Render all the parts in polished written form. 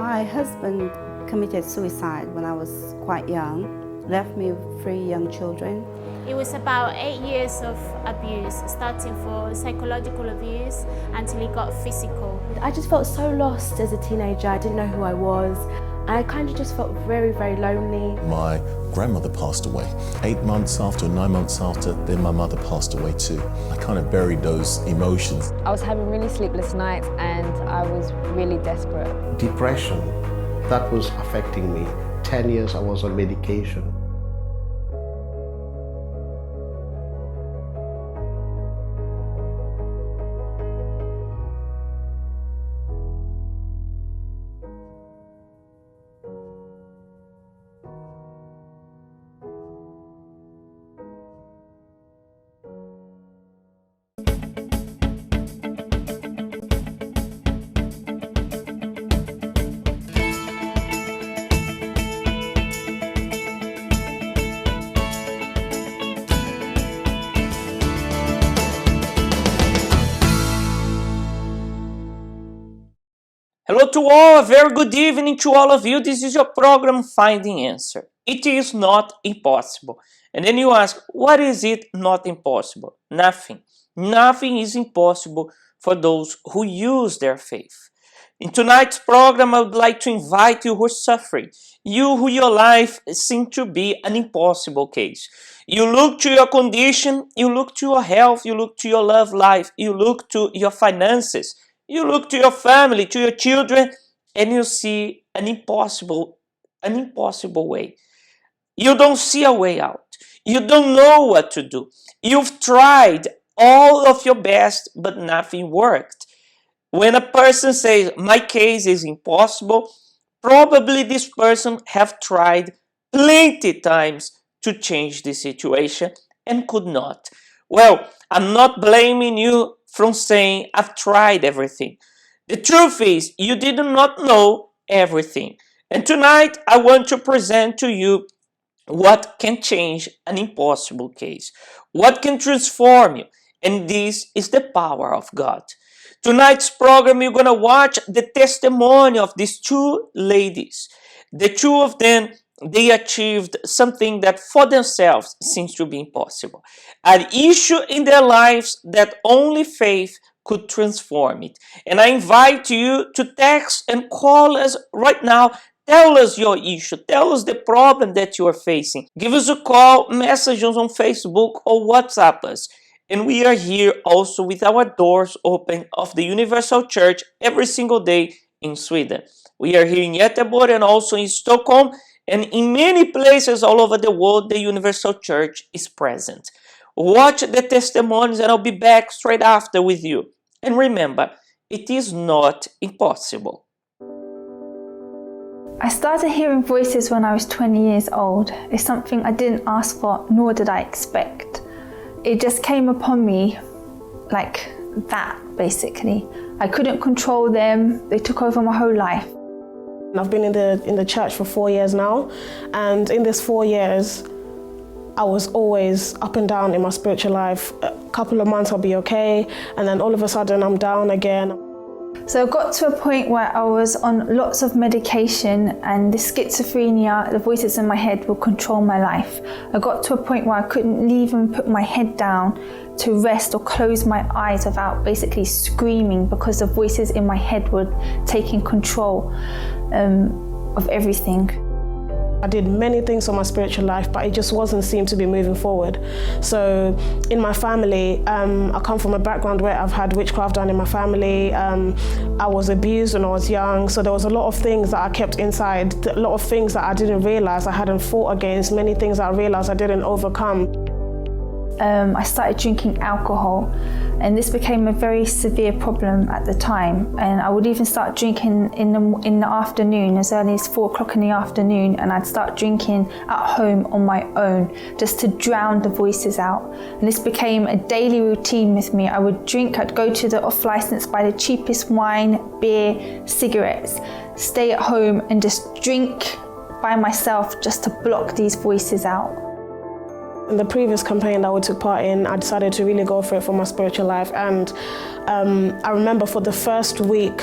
My husband committed suicide when I was quite young, left me with 3 young children. It was about 8 years of abuse, starting for psychological abuse until it got physical. I just felt so lost as a teenager. I didn't know who I was. I kind of just felt very, very lonely. My grandmother passed away 8 months after, 9 months after, then my mother passed away too. I kind of buried those emotions. I was having really sleepless nights and I was really desperate. Depression, that was affecting me. 10 years I was on medication. Hello to all, a very good evening to all of you. This is your program Finding Answer. It is not impossible. And then you ask, what is it not impossible? Nothing. Nothing is impossible for those who use their faith. In tonight's program, I would like to invite you who are suffering, you who your life seems to be an impossible case. You look to your condition, you look to your health, you look to your love life, you look to your finances, you look to your family, to your children, and you see an impossible way. You don't see a way out. You don't know what to do. You've tried all of your best, but nothing worked. When a person says, my case is impossible, probably this person have tried plenty times to change the situation and could not. Well, I'm not blaming you from saying I've tried everything. The truth is you did not know everything. And tonight I want to present to you what can change an impossible case, what can transform you, and this is the power of God. Tonight's program you're going to watch the testimony of these two ladies. The two of them, they achieved something that for themselves seems to be impossible. An issue in their lives that only faith could transform it. And I invite you to text and call us right now. Tell us your issue. Tell us the problem that you are facing. Give us a call, message us on Facebook or WhatsApp us. And we are here also with our doors open of the Universal Church every single day in Sweden. We are here in Göteborg and also in Stockholm. And in many places all over the world, the Universal Church is present. Watch the testimonies and I'll be back straight after with you. And remember, it is not impossible. I started hearing voices when I was 20 years old. It's something I didn't ask for, nor did I expect. It just came upon me like that, basically. I couldn't control them. They took over my whole life. I've been in the church for 4 years now, and in these 4 years I was always up and down in my spiritual life. A couple of months I'll be okay, and then all of a sudden I'm down again. So I got to a point where I was on lots of medication, and the schizophrenia, the voices in my head would control my life. I got to a point where I couldn't even put my head down to rest or close my eyes without basically screaming because the voices in my head were taking control of everything. I did many things on my spiritual life, but it just wasn't seem to be moving forward. So in my family, I come from a background where I've had witchcraft done in my family. I was abused when I was young, so there was a lot of things that I kept inside, a lot of things that I didn't realize I hadn't fought against, many things that I realized I didn't overcome. I started drinking alcohol, and this became a very severe problem at the time. And I would even start drinking in the afternoon, as early as 4 o'clock in the afternoon, and I'd start drinking at home on my own just to drown the voices out. And this became a daily routine with me. I would drink, I'd go to the off license, buy the cheapest wine, beer, cigarettes, stay at home and just drink by myself just to block these voices out. In the previous campaign that we took part in, I decided to really go for it for my spiritual life, and I remember for the first week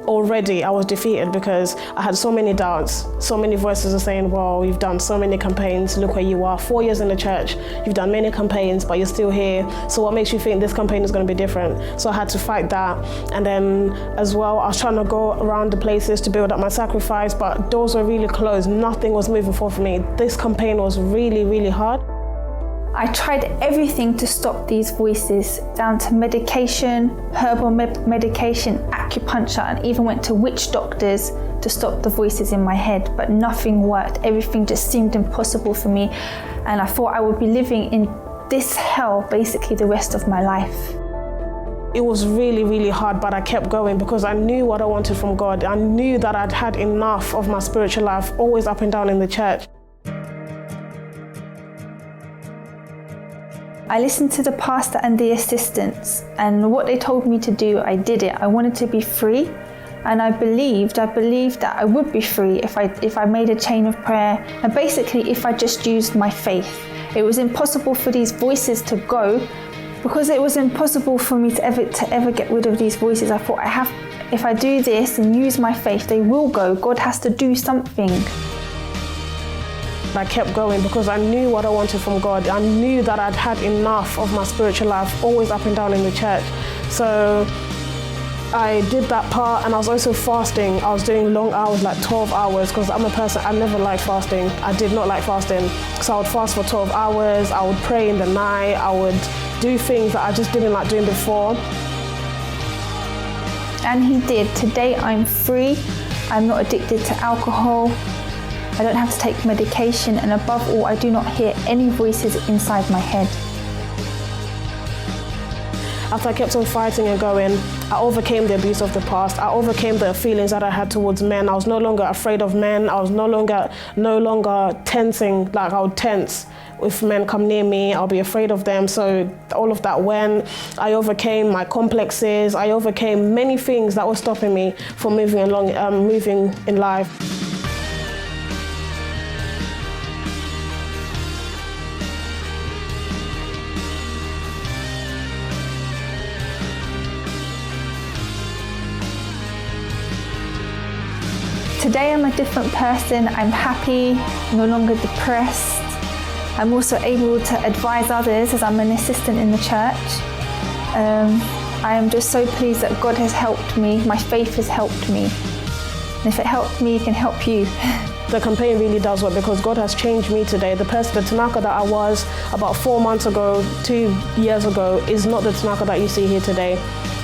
already I was defeated because I had so many doubts. So many voices are saying, well, you've done so many campaigns, look where you are, 4 years in the church, you've done many campaigns, but you're still here. So what makes you think this campaign is going to be different? So I had to fight that. And then as well, I was trying to go around the places to build up my sacrifice, but doors were really closed. Nothing was moving forward for me. This campaign was really, really hard. I tried everything to stop these voices, down to medication, herbal medication, acupuncture, and even went to witch doctors to stop the voices in my head, but nothing worked. Everything just seemed impossible for me, and I thought I would be living in this hell basically the rest of my life. It was really, really hard, but I kept going because I knew what I wanted from God. I knew that I'd had enough of my spiritual life, always up and down in the church. I listened to the pastor and the assistants, and what they told me to do, I did it. I wanted to be free, and I believed that I would be free if I made a chain of prayer, and basically if I just used my faith. It was impossible for these voices to go, because it was impossible for me to ever get rid of these voices. I thought, if I do this and use my faith, they will go. God has to do something. I kept going because I knew what I wanted from God. I knew that I'd had enough of my spiritual life, always up and down in the church. So I did that part, and I was also fasting. I was doing long hours, like 12 hours, because I'm a person, I never liked fasting. I did not like fasting. So I would fast for 12 hours, I would pray in the night, I would do things that I just didn't like doing before. And he did. Today I'm free. I'm not addicted to alcohol. I don't have to take medication, and above all, I do not hear any voices inside my head. After I kept on fighting and going, I overcame the abuse of the past. I overcame the feelings that I had towards men. I was no longer afraid of men. I was no longer tensing, like I would tense. If men come near me, I'll be afraid of them. So all of that went. I overcame my complexes. I overcame many things that were stopping me from moving in life. Today I'm a different person. I'm happy, no longer depressed. I'm also able to advise others as I'm an assistant in the church. I am just so pleased that God has helped me. My faith has helped me. And if it helped me, it can help you. The campaign really does work because God has changed me today. The Tanaka that I was about 4 months ago, 2 years ago, is not the Tanaka that you see here today.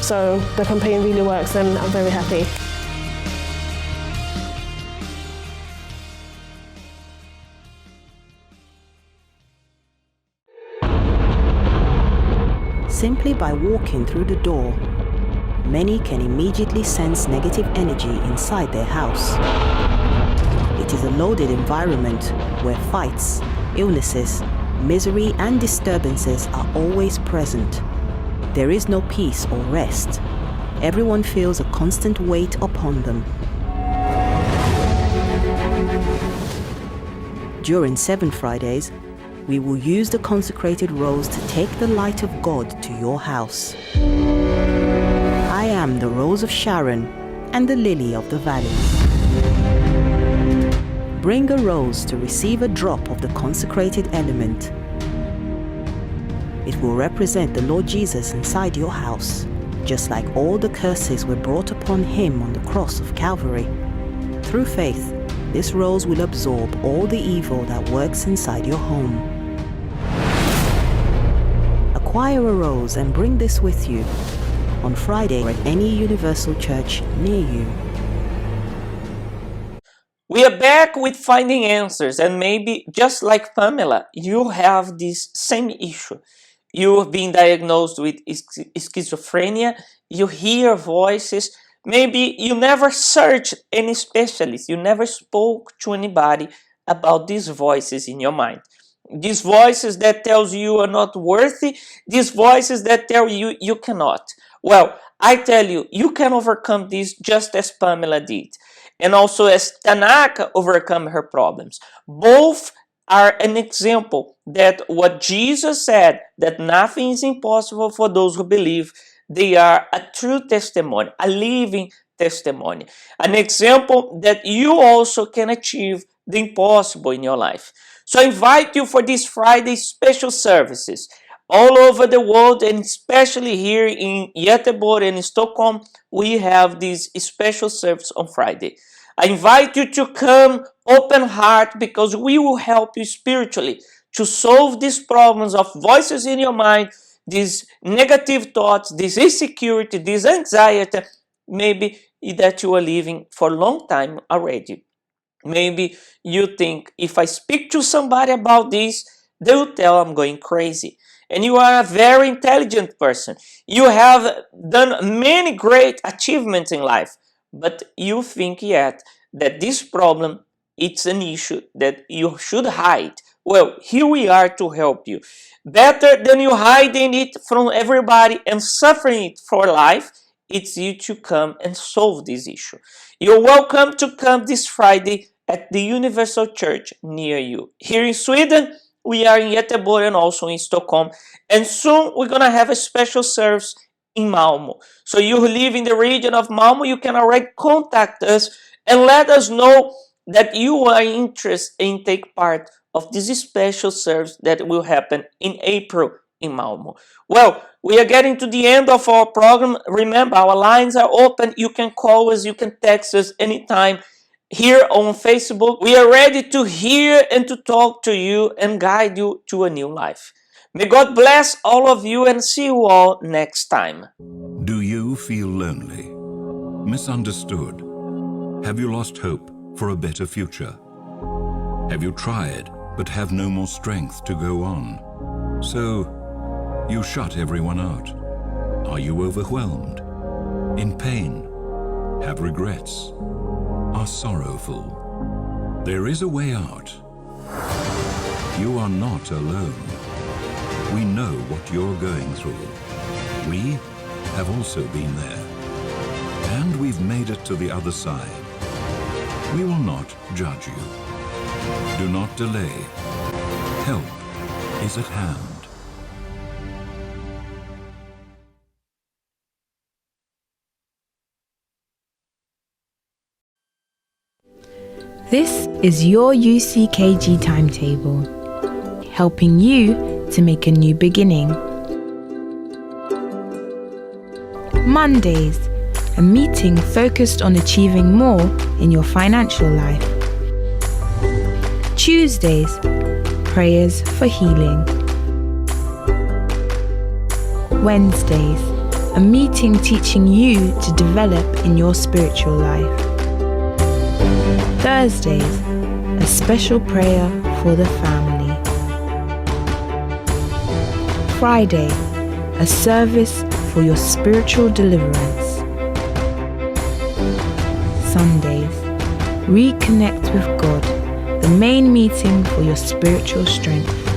So the campaign really works, and I'm very happy. Simply by walking through the door, many can immediately sense negative energy inside their house. It is a loaded environment where fights, illnesses, misery and disturbances are always present. There is no peace or rest. Everyone feels a constant weight upon them. During 7 Fridays, we will use the consecrated rose to take the light of God to your house. I am the Rose of Sharon and the Lily of the Valleys. Bring a rose to receive a drop of the consecrated element. It will represent the Lord Jesus inside your house, just like all the curses were brought upon him on the cross of Calvary. Through faith, this rose will absorb all the evil that works inside your home. Acquire a rose and bring this with you on Friday at any universal church near you. We are back with Finding Answers, and maybe just like Pamela, you have this same issue. You've been diagnosed with schizophrenia, you hear voices, maybe you never searched any specialist, you never spoke to anybody about these voices in your mind. These voices that tells you are not worthy, these voices that tell you you cannot. Well, I tell you, you can overcome this just as Pamela did. And also as Tanaka overcome her problems. Both are an example that what Jesus said, that nothing is impossible for those who believe, they are a true testimony, a living testimony. An example that you also can achieve the impossible in your life. So I invite you for this Friday special services all over the world, and especially here in Göteborg and in Stockholm. We have this special service on Friday. I invite you to come open heart, because we will help you spiritually to solve these problems of voices in your mind, these negative thoughts, this insecurity, this anxiety, maybe that you are living for a long time already. Maybe you think, if I speak to somebody about this, they will tell I'm going crazy. And you are a very intelligent person. You have done many great achievements in life, but you think yet that this problem, it's an issue that you should hide. Well, here we are to help you. Better than you hiding it from everybody and suffering it for life, it's you to come and solve this issue. You're welcome to come this Friday at the Universal Church near you. Here in Sweden, we are in Göteborg and also in Stockholm. And soon we're going to have a special service in Malmo. So you who live in the region of Malmo, you can already contact us and let us know that you are interested in take part of this special service that will happen in April in Malmo. Well, we are getting to the end of our program. Remember, our lines are open. You can call us, you can text us anytime. Here on Facebook, we are ready to hear and to talk to you and guide you to a new life. May God bless all of you, and see you all next time. Do you feel lonely? Misunderstood? Have you lost hope for a better future? Have you tried but have no more strength to go on? So you shut everyone out. Are you overwhelmed? In pain? Have regrets? Are sorrowful? There is a way out. You are not alone. We know what you're going through. We have also been there. And we've made it to the other side. We will not judge you. Do not delay. Help is at hand. This is your UCKG timetable, helping you to make a new beginning. Mondays, a meeting focused on achieving more in your financial life. Tuesdays, prayers for healing. Wednesdays, a meeting teaching you to develop in your spiritual life. Thursdays, a special prayer for the family. Friday, a service for your spiritual deliverance. Sundays, reconnect with God, the main meeting for your spiritual strength.